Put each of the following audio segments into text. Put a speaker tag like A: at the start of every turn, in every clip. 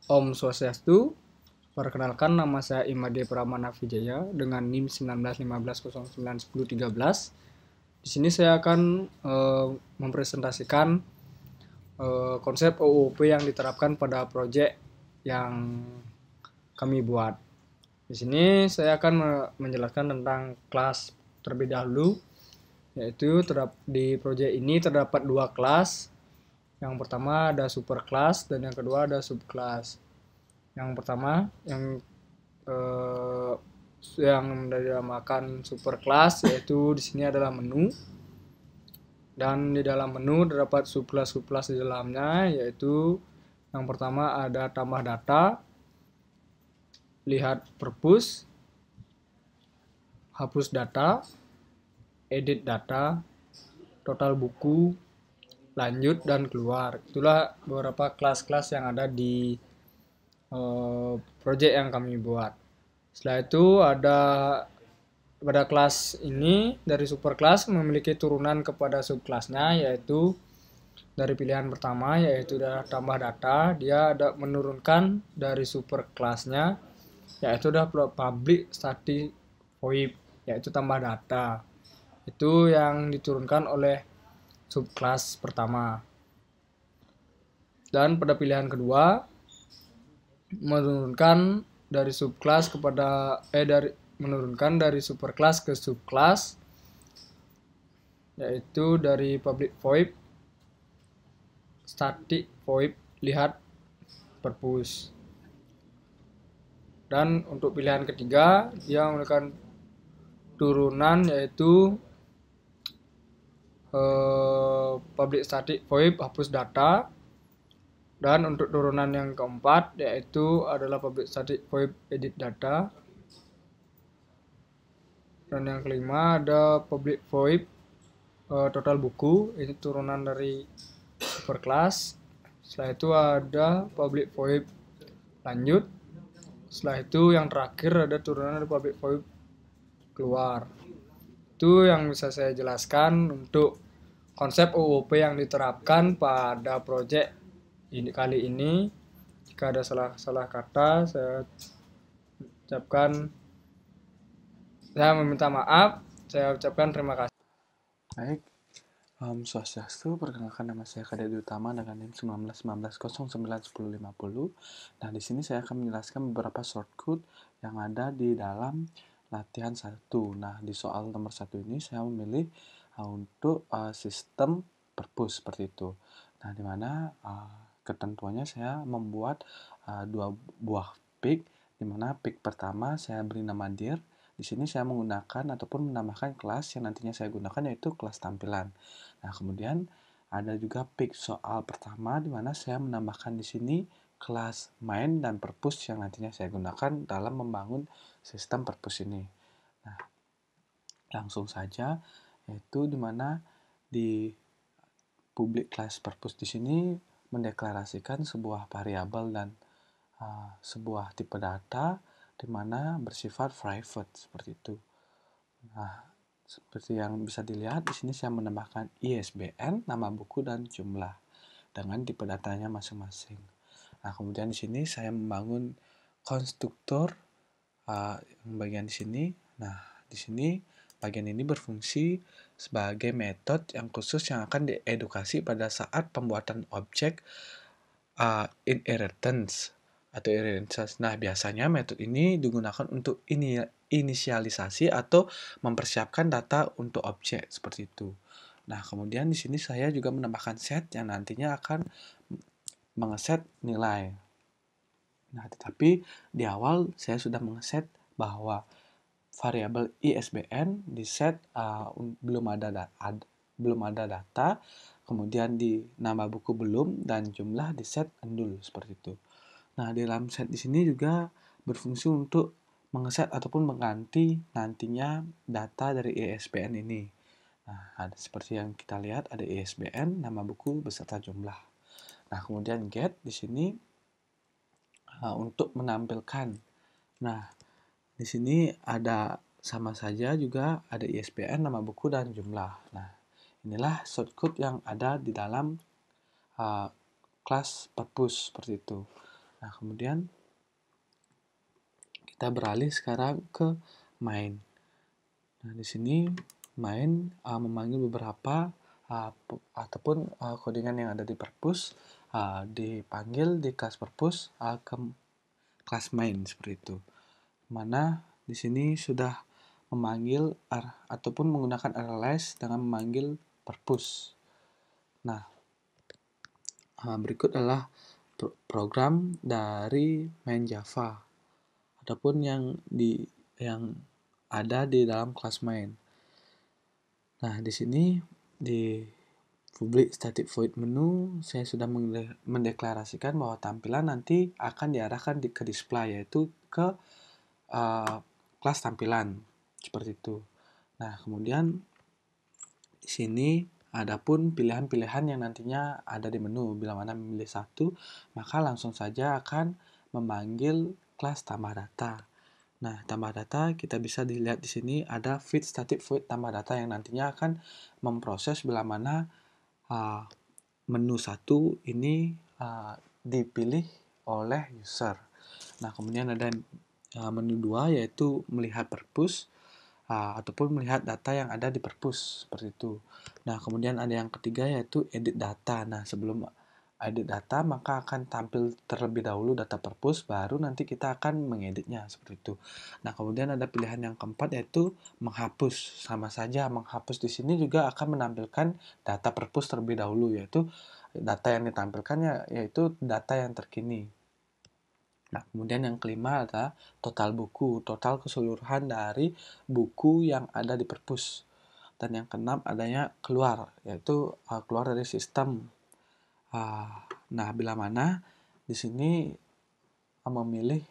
A: Om Swastiastu, perkenalkan nama saya Imade Pramana Vijaya dengan NIM 1915091013. Di sini saya akan mempresentasikan konsep OOP yang diterapkan pada proyek yang kami buat. Di sini saya akan menjelaskan tentang kelas terlebih dahulu, yaitu di proyek ini terdapat dua kelas. Yang pertama ada superclass dan yang kedua ada subclass. Yang pertama eh, yang dinamakan superclass, yaitu di sini adalah menu, dan di dalam menu terdapat subclass di dalamnya, yaitu yang pertama ada tambah data, lihat perpus, hapus data, edit data, total buku, lanjut, dan keluar. Itulah beberapa kelas-kelas yang ada di project yang kami buat. Setelah itu pada kelas ini dari superclass memiliki turunan kepada subclassnya, yaitu dari pilihan pertama yaitu tambah data, dia ada menurunkan dari superclassnya yaitu udah public static void, yaitu tambah data. Itu yang diturunkan oleh subclass pertama. Dan pada pilihan kedua menurunkan dari subclass menurunkan dari superclass ke subclass, yaitu dari public void, static void, lihat perpus. Dan untuk pilihan ketiga dia menggunakan turunan, yaitu public static void, hapus data. Dan untuk turunan yang keempat yaitu adalah public static void, edit data. Dan yang kelima ada public void, total buku, ini turunan dari superclass. Setelah itu ada public void, lanjut. Setelah itu yang terakhir ada turunan dari public void, keluar. Itu yang bisa saya jelaskan untuk konsep OOP yang diterapkan pada project kali ini. Jika ada salah kata, saya meminta maaf. Saya ucapkan terima kasih.
B: Baik, Swastiastu, perkenalkan nama saya Kadek Utama dengan NIM 1919091050. Nah, di sini saya akan menjelaskan beberapa shortcut yang ada di dalam latihan 1. Nah, di soal nomor 1 ini saya memilih untuk sistem perpus seperti itu. Nah, di mana ketentuannya saya membuat dua buah pick, di mana pick pertama saya beri nama dir. Di sini saya menggunakan ataupun menambahkan kelas yang nantinya saya gunakan, yaitu kelas tampilan. Nah, kemudian ada juga pick soal pertama di mana saya menambahkan di sini kelas main dan perpus yang nantinya saya gunakan dalam membangun sistem perpus ini. Nah, langsung saja, yaitu di mana di public class perpus di sini mendeklarasikan sebuah variabel dan sebuah tipe data di mana bersifat private seperti itu. Nah, seperti yang bisa dilihat di sini saya menambahkan ISBN, nama buku, dan jumlah dengan tipe datanya masing-masing. Nah, kemudian di sini saya membangun konstruktor yang bagian di sini. Nah, di sini bagian ini berfungsi sebagai metode yang khusus yang akan diedukasi pada saat pembuatan objek inheritance atau inheritance. Nah, biasanya metode ini digunakan untuk inisialisasi atau mempersiapkan data untuk objek seperti itu. Nah, kemudian di sini saya juga menambahkan set yang nantinya akan mengeset nilai. Nah, tetapi di awal saya sudah mengeset bahwa variabel ISBN di set belum ada data, kemudian di nama buku belum, dan jumlah di set endul seperti itu. Nah, di dalam set di sini juga berfungsi untuk mengeset ataupun mengganti nantinya data dari ISBN ini. Nah, seperti yang kita lihat ada ISBN, nama buku beserta jumlah. Nah, kemudian get di sini untuk menampilkan. Nah, di sini ada sama saja juga ada ISBN, nama buku, dan jumlah. Nah, inilah shortcut yang ada di dalam kelas perpus seperti itu. Nah, kemudian kita beralih sekarang ke main. Nah, di sini main memanggil beberapa ataupun codingan yang ada di perpus dipanggil di kelas perpus ke kelas main seperti itu. Mana di sini sudah memanggil ataupun menggunakan ArrayList dengan memanggil perpus. Nah, berikut adalah program dari main Java ataupun yang ada di dalam kelas main. Nah, di sini di public static void menu saya sudah mendeklarasikan bahwa tampilan nanti akan diarahkan ke display, yaitu ke kelas tampilan seperti itu. Nah, kemudian di sini adapun pilihan-pilihan yang nantinya ada di menu. Bila mana memilih satu, maka langsung saja akan memanggil kelas tambah data. Nah, tambah data kita bisa dilihat di sini ada feed static void tambah data yang nantinya akan memproses bila mana menu satu ini dipilih oleh user. Nah, kemudian ada menu 2 yaitu melihat perpus ataupun melihat data yang ada di perpus seperti itu. Nah, kemudian ada yang ketiga yaitu edit data. Nah, sebelum edit data maka akan tampil terlebih dahulu data perpus, baru nanti kita akan mengeditnya seperti itu. Nah, kemudian ada pilihan yang keempat yaitu menghapus. Sama saja menghapus di sini juga akan menampilkan data perpus terlebih dahulu, yaitu data yang ditampilkannya yaitu data yang terkini. Nah, kemudian yang kelima adalah total buku, total keseluruhan dari buku yang ada di perpus. Dan yang keenam adanya keluar, yaitu keluar dari sistem. Nah, bila mana di sini memilih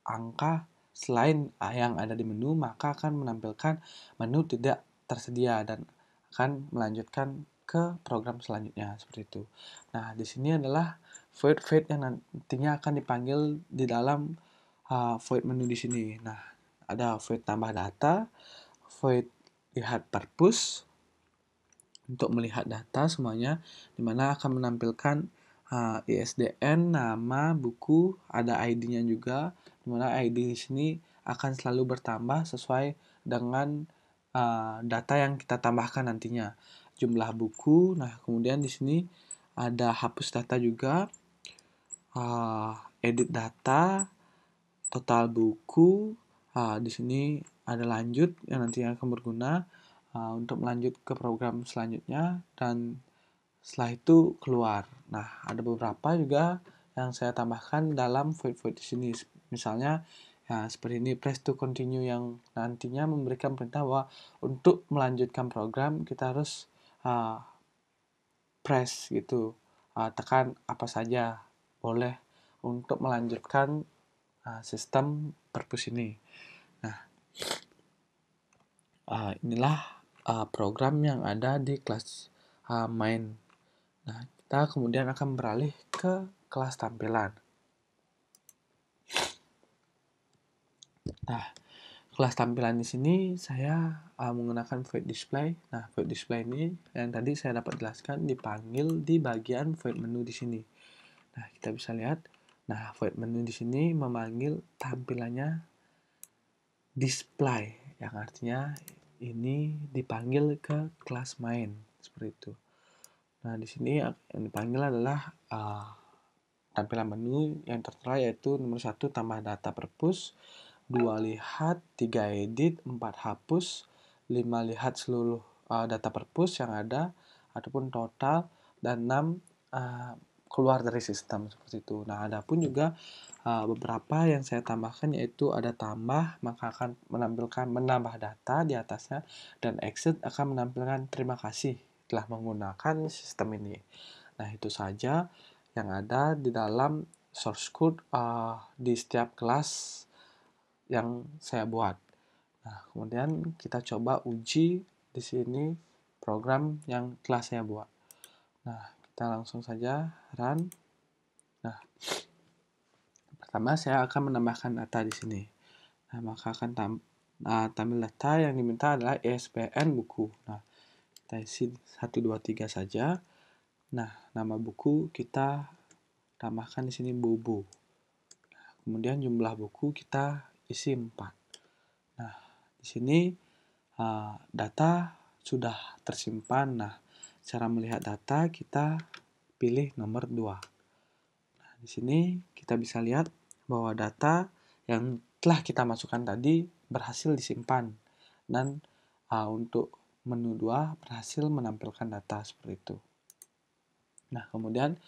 B: angka selain yang ada di menu, maka akan menampilkan menu tidak tersedia dan akan melanjutkan ke program selanjutnya seperti itu. Nah, di sini adalah void yang nantinya akan dipanggil di dalam void menu di sini. Nah, ada void tambah data, void lihat perpus untuk melihat data semuanya, dimana akan menampilkan ISDN, nama, buku, ada ID-nya juga, dimana ID di sini akan selalu bertambah sesuai dengan data yang kita tambahkan nantinya. Jumlah buku, nah kemudian di sini ada hapus data juga, edit data, total buku, di sini ada lanjut yang nanti akan berguna untuk melanjut ke program selanjutnya, dan setelah itu keluar. Nah, ada beberapa juga yang saya tambahkan dalam void di sini. Misalnya ya seperti ini, press to continue, yang nantinya memberikan perintah bahwa untuk melanjutkan program kita harus press gitu, tekan apa saja boleh untuk melanjutkan sistem perpus ini. Nah, inilah program yang ada di kelas main. Nah, kita kemudian akan beralih ke kelas tampilan. Nah, kelas tampilan di sini saya menggunakan void display. Nah, void display ini yang tadi saya dapat jelaskan dipanggil di bagian void menu di sini. Nah, kita bisa lihat. Nah, void menu di sini memanggil tampilannya display, yang artinya ini dipanggil ke kelas main seperti itu. Nah, di sini yang dipanggil adalah tampilan menu yang tertera, yaitu nomor 1 tambah data perpus, 2 lihat, 3 edit, 4 hapus, 5 lihat seluruh data perpus yang ada ataupun total, dan 6 keluar dari sistem seperti itu. Nah, ada pun juga beberapa yang saya tambahkan, yaitu ada tambah maka akan menampilkan menambah data di atasnya, dan exit akan menampilkan terima kasih telah menggunakan sistem ini. Nah, itu saja yang ada di dalam source code di setiap kelas yang saya buat. Nah, kemudian kita coba uji di sini program yang telah saya buat. Nah, kita langsung saja run. Nah, pertama saya akan menambahkan data di sini. Nah, maka akan tampil data yang diminta adalah ISBN buku. Nah, kita isi 1, 2, 3 saja. Nah, nama buku kita tambahkan di sini Bobo. kemudian jumlah buku kita isi 4. Nah, di sini data sudah tersimpan. Nah, cara melihat data kita pilih nomor 2. Nah, di sini kita bisa lihat bahwa data yang telah kita masukkan tadi berhasil disimpan. Dan untuk menu 2 berhasil menampilkan data seperti itu. Nah, kemudian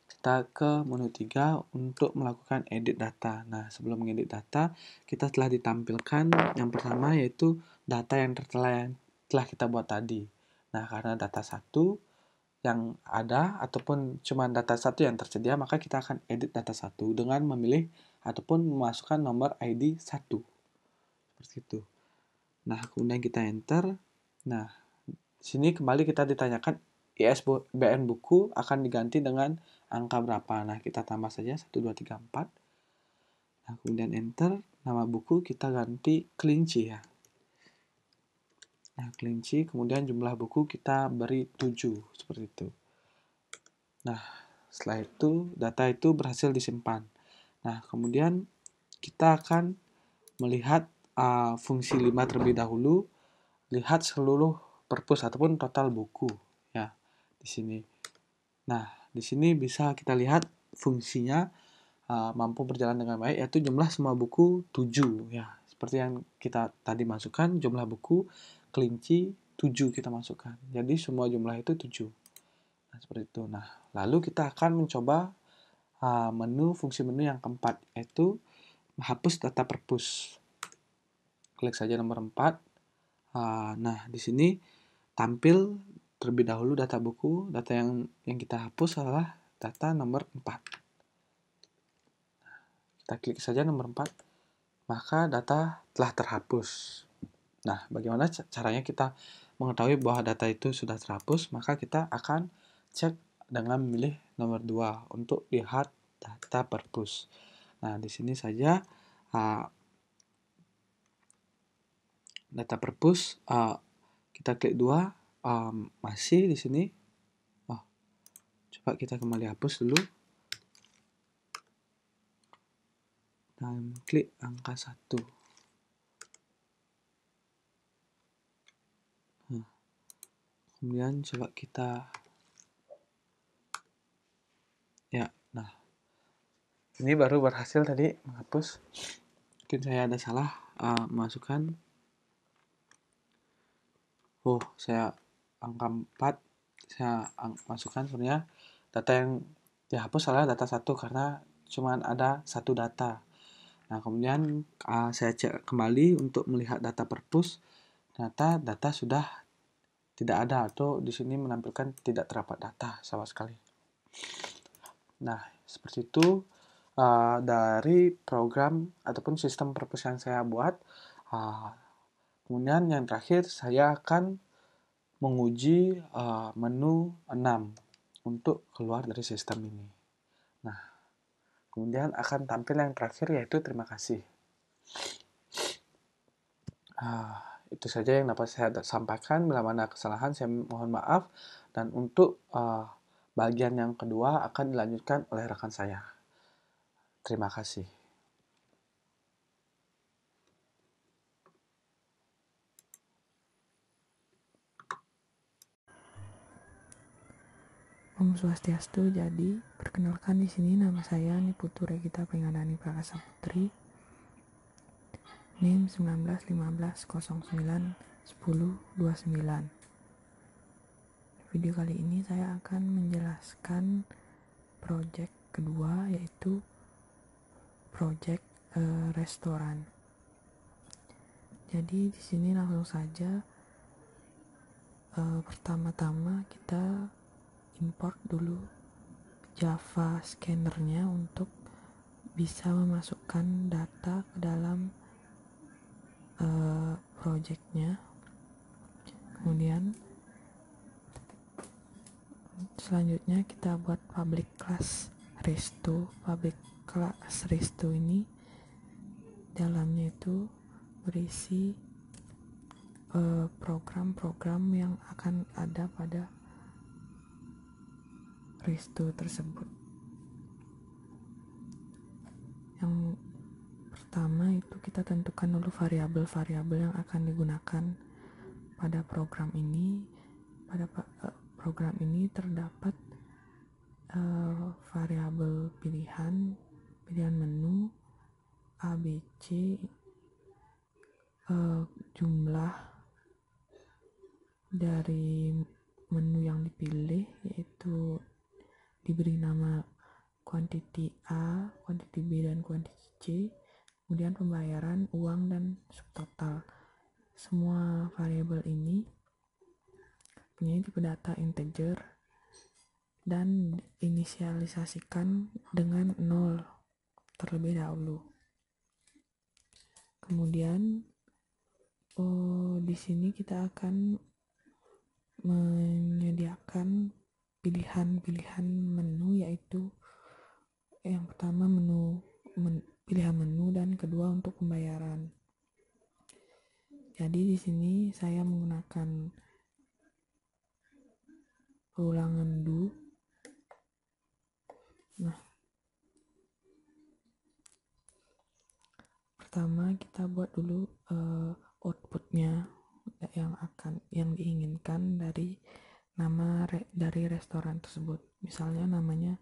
B: kita ke menu 3 untuk melakukan edit data. Nah, sebelum mengedit data, kita telah ditampilkan yang pertama yaitu data yang telah kita buat tadi. Nah, karena data 1 yang ada ataupun cuma data 1 yang tersedia, maka kita akan edit data 1 dengan memilih ataupun memasukkan nomor ID 1. Seperti itu. Nah, kemudian kita enter. Nah, di sini kembali kita ditanyakan ISBN buku akan diganti dengan angka berapa. Nah, kita tambah saja 1, 2, 3, 4. Nah, kemudian enter. Nama buku kita ganti kelinci ya. Nah, kelinci. Kemudian jumlah buku kita beri 7. Seperti itu. Nah, setelah itu data itu berhasil disimpan. Nah, kemudian kita akan melihat fungsi 5 terlebih dahulu. Lihat seluruh perpus ataupun total buku ya di sini. Nah, di sini bisa kita lihat fungsinya mampu berjalan dengan baik, yaitu jumlah semua buku 7 ya. Seperti yang kita tadi masukkan, jumlah buku kelinci 7 kita masukkan. Jadi semua jumlah itu 7. Nah, seperti itu. Nah, lalu kita akan mencoba fungsi menu yang keempat, yaitu hapus data perpus. Klik saja nomor 4. Nah, di sini tampil terlebih dahulu data buku. Data yang kita hapus adalah data nomor 4. Kita klik saja nomor 4, maka data telah terhapus. Nah, bagaimana caranya kita mengetahui bahwa data itu sudah terhapus? Maka kita akan cek dengan memilih nomor 2 untuk lihat data perpus. Nah, di sini saja data perpus, kita klik 2, masih di sini. Coba kita kembali hapus dulu. Dan klik angka 1. Nah, kemudian coba kita nah ini baru berhasil tadi menghapus. Mungkin saya ada salah masukkan. Saya angka 4 saya masukkan. Sebenarnya data yang dihapus adalah data 1 karena cuma ada 1 data. Nah, kemudian saya cek kembali untuk melihat data perpus. Ternyata data sudah tidak ada atau di sini menampilkan tidak terdapat data sama sekali. Nah, seperti itu dari program ataupun sistem perpus yang saya buat. Kemudian yang terakhir saya akan menguji menu 6 untuk keluar dari sistem ini. Nah, kemudian akan tampil yang terakhir yaitu terima kasih. Itu saja yang dapat saya sampaikan. Bila mana kesalahan saya mohon maaf. Dan untuk bagian yang kedua akan dilanjutkan oleh rekan saya. Terima kasih.
C: Om Swastiastu. Jadi, perkenalkan di sini nama saya Niputu Regita Pringadani Prakasa Putri. NIM 1915091029. Video kali ini saya akan menjelaskan project kedua, yaitu project restoran. Jadi di sini langsung saja. Pertama-tama kita import dulu Java scannernya untuk bisa memasukkan data ke dalam projectnya. Kemudian selanjutnya kita buat public class resto. Public class resto ini dalamnya itu berisi program-program yang akan ada pada resto tersebut. Yang pertama itu kita tentukan dulu variabel-variabel yang akan digunakan pada program ini. Pada program ini terdapat variabel pilihan menu, ABC, jumlah dari menu yang dipilih, yaitu diberi nama quantity A, quantity B, dan quantity C. Kemudian pembayaran, uang, dan subtotal. Semua variabel ini punya tipe data integer dan inisialisasikan dengan 0 terlebih dahulu. Kemudian di sini kita akan menyediakan pilihan-pilihan menu, yaitu yang pertama pilihan menu, dan kedua untuk pembayaran. Jadi di sini saya menggunakan ulangan do. Nah, pertama kita buat dulu outputnya yang diinginkan dari nama dari restoran tersebut. Misalnya namanya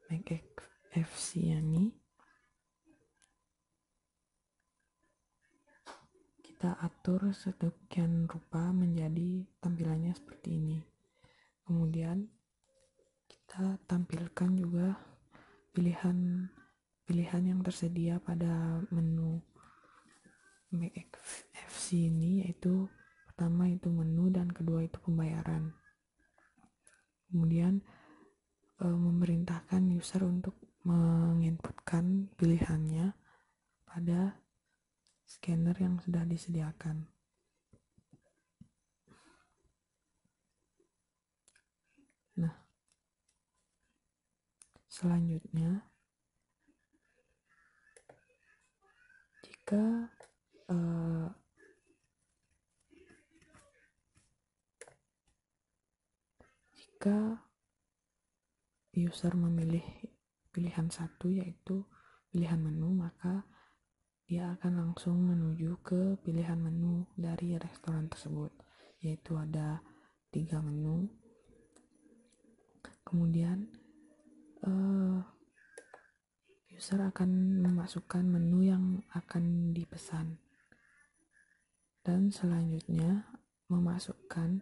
C: McFC ini. Kita atur sedemikian rupa menjadi tampilannya seperti ini. Kemudian kita tampilkan juga pilihan yang tersedia pada menu McFC ini, yaitu pertama itu menu dan kedua itu pembayaran. Kemudian memerintahkan user untuk menginputkan pilihannya pada scanner yang sudah disediakan. Nah, selanjutnya jika user memilih pilihan satu, yaitu pilihan menu, maka dia akan langsung menuju ke pilihan menu dari restoran tersebut, yaitu ada 3 menu. Kemudian user akan memasukkan menu yang akan dipesan, dan selanjutnya memasukkan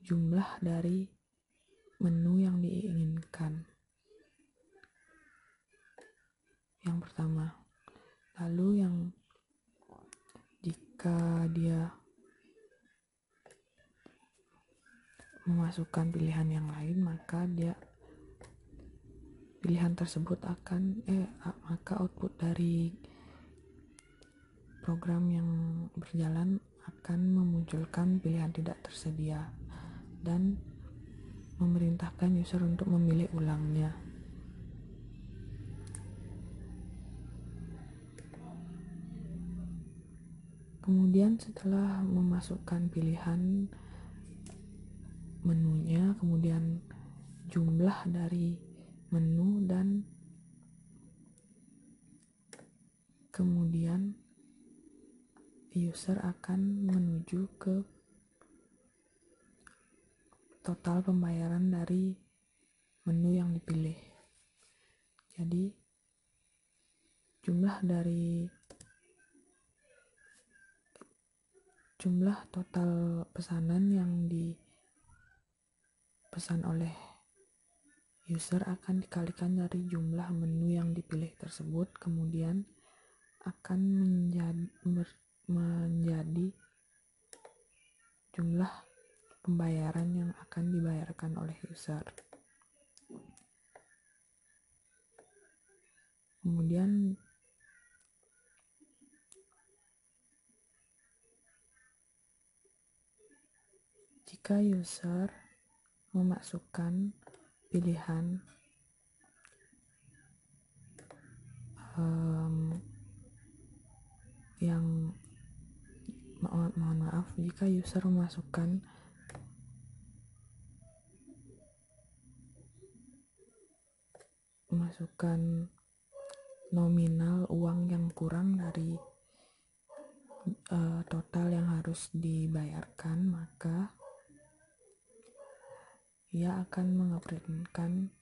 C: jumlah dari menu yang diinginkan yang pertama. Lalu jika dia memasukkan pilihan yang lain, maka pilihan tersebut maka output dari program yang berjalan akan memunculkan pilihan tidak tersedia dan memerintahkan user untuk memilih ulangnya. Kemudian setelah memasukkan pilihan menunya, kemudian jumlah dari menu, dan kemudian user akan menuju ke total pembayaran dari menu yang dipilih. Jadi jumlah total pesanan yang dipesan oleh user akan dikalikan dari jumlah menu yang dipilih tersebut, kemudian akan menjadi jumlah pembayaran yang akan dibayarkan oleh user. Kemudian jika user memasukkan pilihan jika user memasukkan nominal uang yang kurang dari total yang harus dibayarkan, maka ia akan mengeprintkan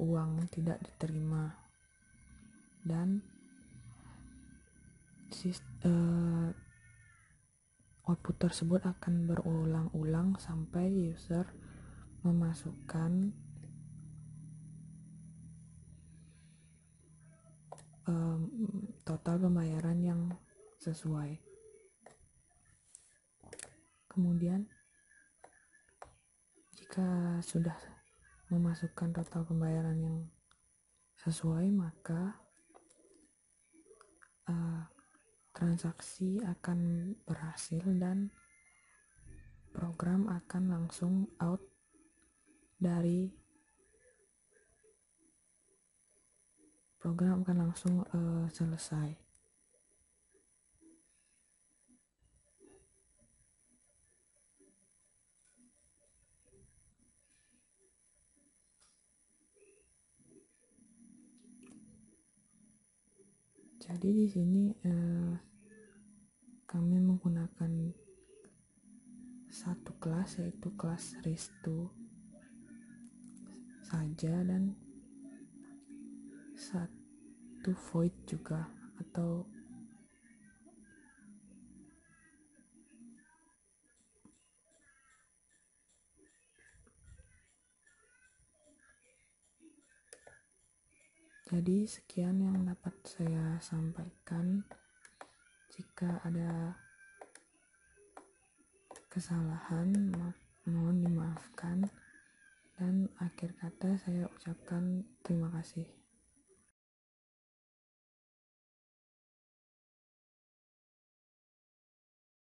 C: uang tidak diterima, dan output tersebut akan berulang-ulang sampai user memasukkan total pembayaran yang sesuai. Kemudian jika sudah memasukkan total pembayaran yang sesuai, maka transaksi akan berhasil dan program akan langsung selesai. Jadi di sini kami menggunakan satu kelas, yaitu kelas RIS2 saja, dan satu void juga, atau jadi sekian yang dapat saya sampaikan. Jika ada kesalahan, mohon dimaafkan, dan akhir kata saya ucapkan terima kasih.